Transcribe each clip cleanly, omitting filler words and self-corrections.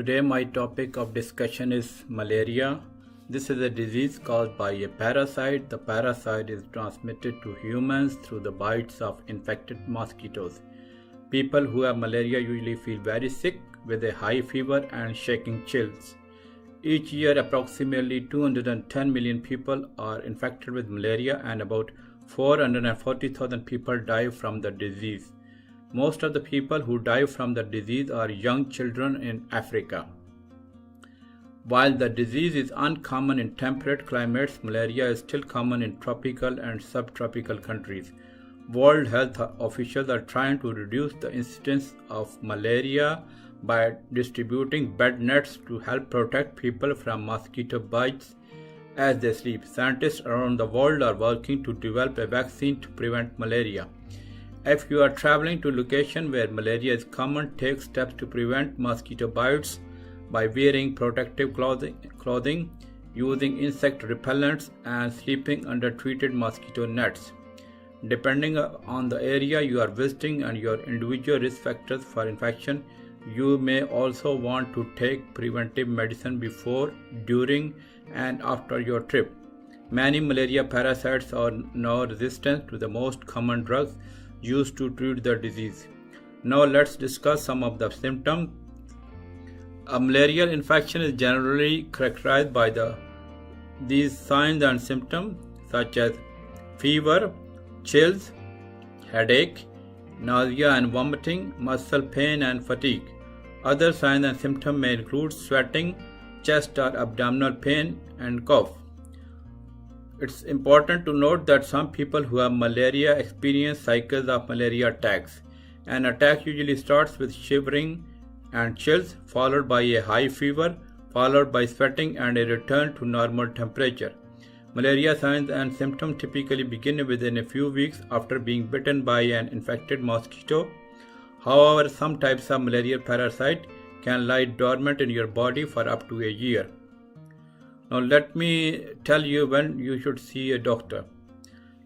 Today my topic of discussion is malaria. This is a disease caused by a parasite. The parasite is transmitted to humans through the bites of infected mosquitoes. People who have malaria usually feel very sick with a high fever and shaking chills. Each year approximately 210 million people are infected with malaria and about 440,000 people die from the disease. Most of the people who die from the disease are young children in Africa. While the disease is uncommon in temperate climates, malaria is still common in tropical and subtropical countries. World health officials are trying to reduce the incidence of malaria by distributing bed nets to help protect people from mosquito bites as they sleep. Scientists around the world are working to develop a vaccine to prevent malaria. If you are traveling to a location where malaria is common, take steps to prevent mosquito bites by wearing protective clothing, using insect repellents, and sleeping under treated mosquito nets. Depending on the area you are visiting and your individual risk factors for infection, you may also want to take preventive medicine before, during, and after your trip. Many malaria parasites are now resistant to the most common drugs used to treat the disease. Now let's discuss some of the symptoms. A malarial infection is generally characterized by these signs and symptoms such as fever, chills, headache, nausea and vomiting, muscle pain and fatigue. Other signs and symptoms may include sweating, chest or abdominal pain, and cough. It's important to note that some people who have malaria experience cycles of malaria attacks. An attack usually starts with shivering and chills, followed by a high fever, followed by sweating and a return to normal temperature. Malaria signs and symptoms typically begin within a few weeks after being bitten by an infected mosquito. However, some types of malaria parasite can lie dormant in your body for up to a year. Now let me tell you when you should see a doctor.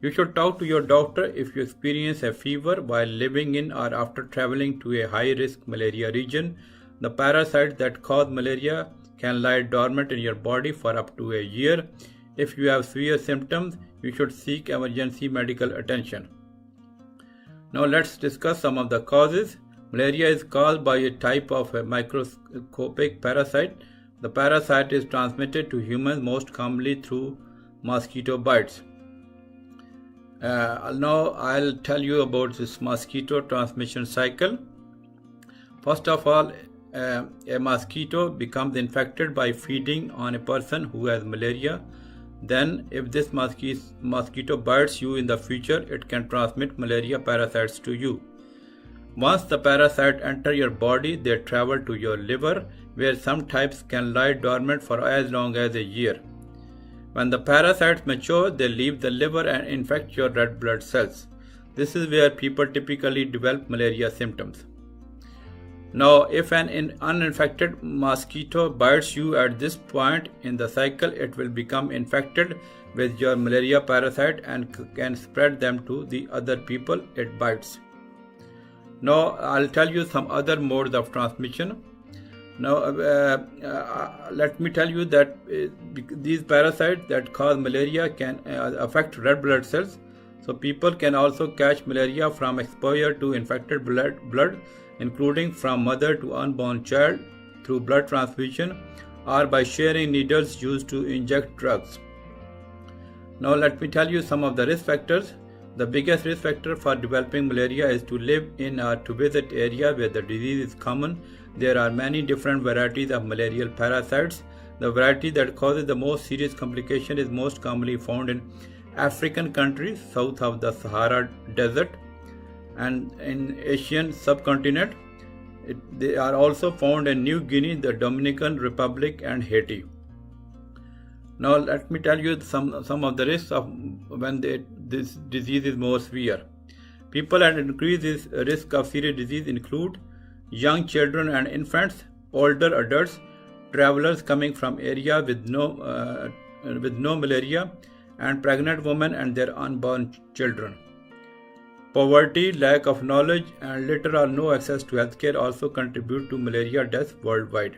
You should talk to your doctor if you experience a fever while living in or after traveling to a high-risk malaria region. The parasites that cause malaria can lie dormant in your body for up to a year. If you have severe symptoms, you should seek emergency medical attention. Now let's discuss some of the causes. Malaria is caused by a type of a microscopic parasite. The parasite is transmitted to humans most commonly through mosquito bites. Now I'll tell you about this mosquito transmission cycle. First of all, a mosquito becomes infected by feeding on a person who has malaria. Then, if this mosquito bites you in the future, it can transmit malaria parasites to you. Once the parasite enter your body, they travel to your liver, where some types can lie dormant for as long as a year. When the parasites mature, they leave the liver and infect your red blood cells. This is where people typically develop malaria symptoms. Now, if an uninfected mosquito bites you at this point in the cycle, it will become infected with your malaria parasite and can spread them to the other people it bites. Now, I'll tell you some other modes of transmission. Now, let me tell you that these parasites that cause malaria can affect red blood cells. So, people can also catch malaria from exposure to infected blood, including from mother to unborn child, through blood transfusion, or by sharing needles used to inject drugs. Now, let me tell you some of the risk factors. The biggest risk factor for developing malaria is to live in or to visit areas where the disease is common. There are many different varieties of malarial parasites. The variety that causes the most serious complication is most commonly found in African countries south of the Sahara Desert and in Asian subcontinent. They are also found in New Guinea, the Dominican Republic, and Haiti. Now let me tell you some of the risks of when this disease is more severe. People at increased risk of serious disease include young children and infants, older adults, travelers coming from areas with no malaria, and pregnant women and their unborn children. Poverty, lack of knowledge, and little or no access to healthcare also contribute to malaria deaths worldwide.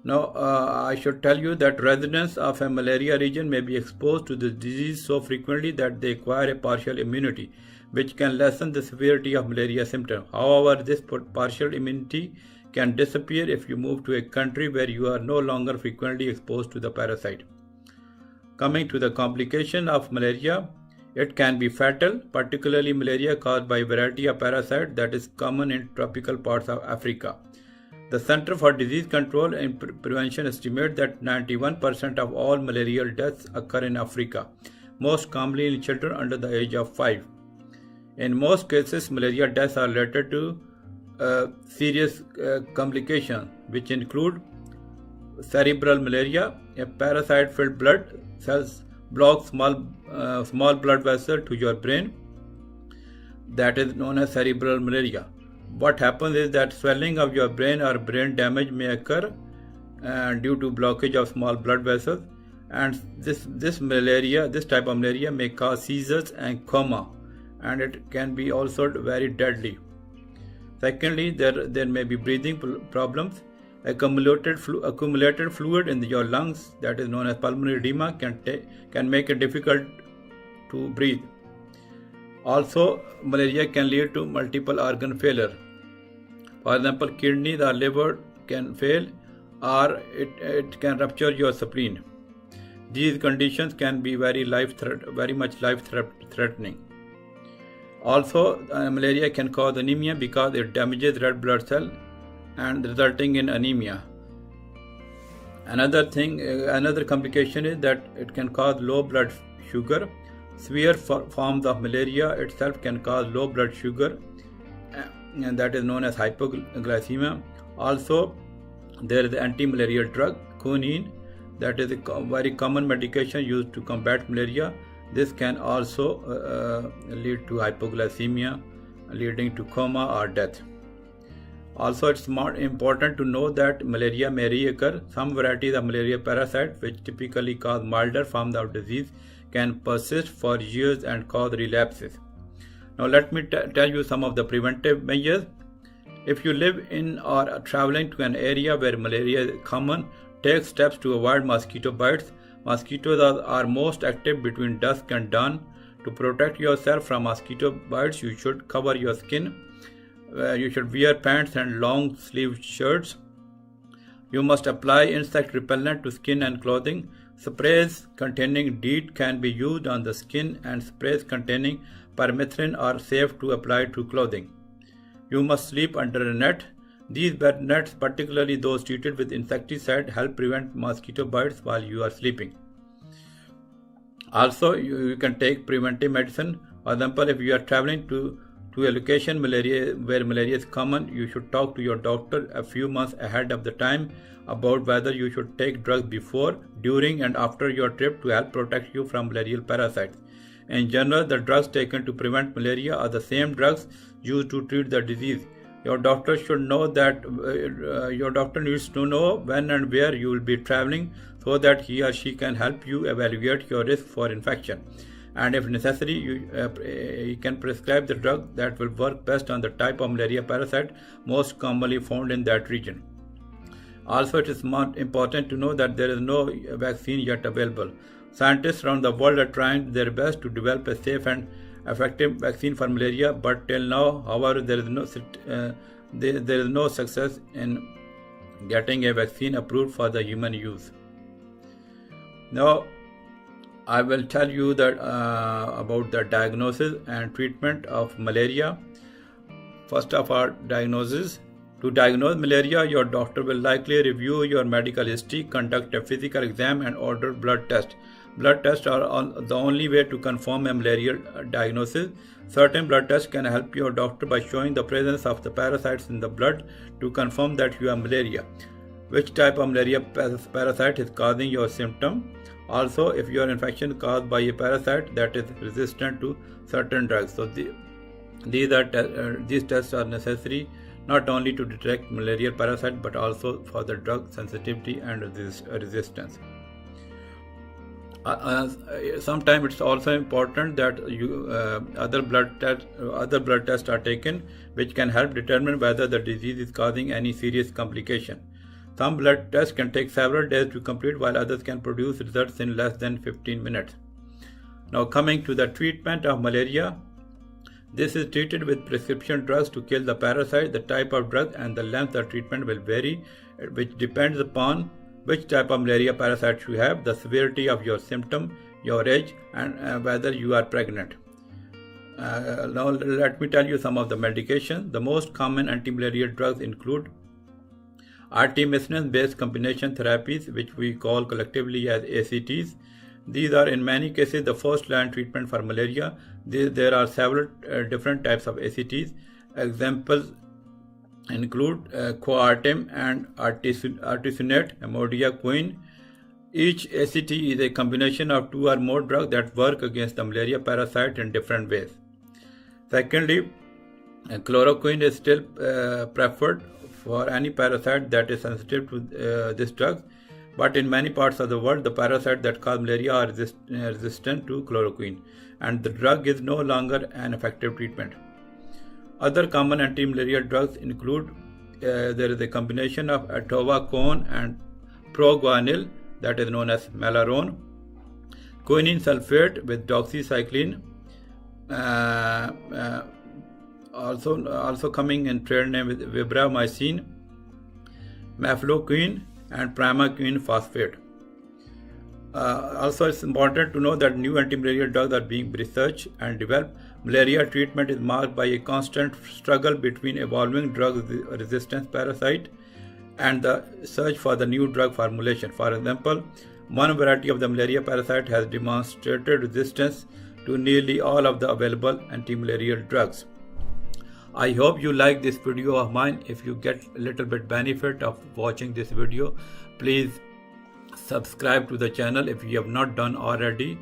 Now, I should tell you that residents of a malaria region may be exposed to the disease so frequently that they acquire a partial immunity, which can lessen the severity of malaria symptoms. However, this partial immunity can disappear if you move to a country where you are no longer frequently exposed to the parasite. Coming to the complication of malaria, it can be fatal, particularly malaria caused by a variety of parasites that is common in tropical parts of Africa. The Center for Disease Control and Prevention estimates that 91% of all malarial deaths occur in Africa, most commonly in children under the age of 5. In most cases, malaria deaths are related to serious complications, which include cerebral malaria, a parasite-filled blood cells block small blood vessel to your brain, that is known as cerebral malaria. What happens is that swelling of your brain or brain damage may occur due to blockage of small blood vessels, and this type of malaria may cause seizures and coma, and it can be also very deadly. Secondly, there may be breathing problems. Accumulated fluid in your lungs, that is known as pulmonary edema, can make it difficult to breathe. Also, malaria can lead to multiple organ failure. For example, kidneys or liver can fail, or it can rupture your spleen. These conditions can be very much life-threatening. Also, malaria can cause anemia because it damages red blood cells and resulting in anemia. Another complication is that it can cause low blood sugar. Severe forms of malaria itself can cause low blood sugar, and that is known as hypoglycemia. Also, there is anti-malarial drug, quinine, that is a very common medication used to combat malaria. This can also lead to hypoglycemia, leading to coma or death. Also, it's more important to know that malaria may reoccur. Some varieties of malaria parasites, which typically cause milder forms of disease, can persist for years and cause relapses. Now, let me tell you some of the preventive measures. If you live in or are traveling to an area where malaria is common, take steps to avoid mosquito bites. Mosquitoes are most active between dusk and dawn. To protect yourself from mosquito bites, you should cover your skin. You should wear pants and long sleeved shirts. You must apply insect repellent to skin and clothing. Sprays containing DEET can be used on the skin, and sprays containing permethrin are safe to apply to clothing. You must sleep under a net. These bed nets, particularly those treated with insecticide, help prevent mosquito bites while you are sleeping. Also, you can take preventive medicine. For example, if you are traveling to a location where malaria is common, you should talk to your doctor a few months ahead of the time about whether you should take drugs before, during, and after your trip to help protect you from malarial parasites. In general, the drugs taken to prevent malaria are the same drugs used to treat the disease. Your doctor should know that your doctor needs to know when and where you will be traveling so that he or she can help you evaluate your risk for infection. And if necessary, you can prescribe the drug that will work best on the type of malaria parasite most commonly found in that region. Also, it is important to know that there is no vaccine yet available. Scientists around the world are trying their best to develop a safe and effective vaccine for malaria, but till now, however, there is no success in getting a vaccine approved for the human use. Now, I will tell you that about the diagnosis and treatment of malaria. First of all, diagnosis. To diagnose malaria, your doctor will likely review your medical history, conduct a physical exam, and order blood tests. Blood tests are the only way to confirm a malarial diagnosis. Certain blood tests can help your doctor by showing the presence of the parasites in the blood to confirm that you have malaria. Which type of malaria parasite is causing your symptom? Also, if your infection is caused by a parasite that is resistant to certain drugs. So these tests are necessary not only to detect malarial parasite but also for the drug sensitivity and resistance. Sometimes it's also important that other blood tests are taken, which can help determine whether the disease is causing any serious complication. Some blood tests can take several days to complete, while others can produce results in less than 15 minutes. Now coming to the treatment of malaria, this is treated with prescription drugs to kill the parasite. The type of drug and the length of treatment will vary, which depends upon which type of malaria parasite you have, the severity of your symptom, your age, and whether you are pregnant. Now let me tell you some of the medications. The most common anti-malaria drugs include artemisinin-based combination therapies, which we call collectively as ACTs. These are in many cases the first-line treatment for malaria. There are several different types of ACTs. Examples include coartem and artesunate, amodiaquine. Each ACT is a combination of 2 or more drugs that work against the malaria parasite in different ways. Secondly, chloroquine is still preferred for any parasite that is sensitive to this drug, but in many parts of the world, the parasites that cause malaria are resistant to chloroquine, and the drug is no longer an effective treatment. Other common anti-malaria drugs include there is a combination of atovaquone and proguanil, that is known as Malarone, quinine sulfate with doxycycline, also coming in trade name with vibramycin, mefloquine, and primaquine phosphate. Also, it's important to know that new anti-malaria drugs are being researched and developed. Malaria treatment is marked by a constant struggle between evolving drug resistance parasite and the search for the new drug formulation. For example, one variety of the malaria parasite has demonstrated resistance to nearly all of the available anti-malarial drugs. I hope you like this video of mine. If you get a little bit benefit of watching this video, please subscribe to the channel if you have not done already,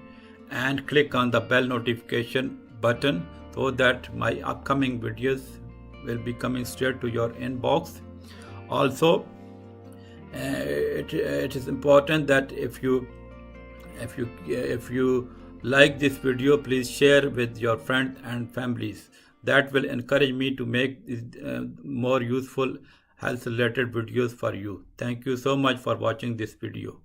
and click on the bell notification button so that my upcoming videos will be coming straight to your inbox. Also, it is important that if you like this video, please share with your friends and families. That will encourage me to make more useful health related videos for you. Thank you so much for watching this video.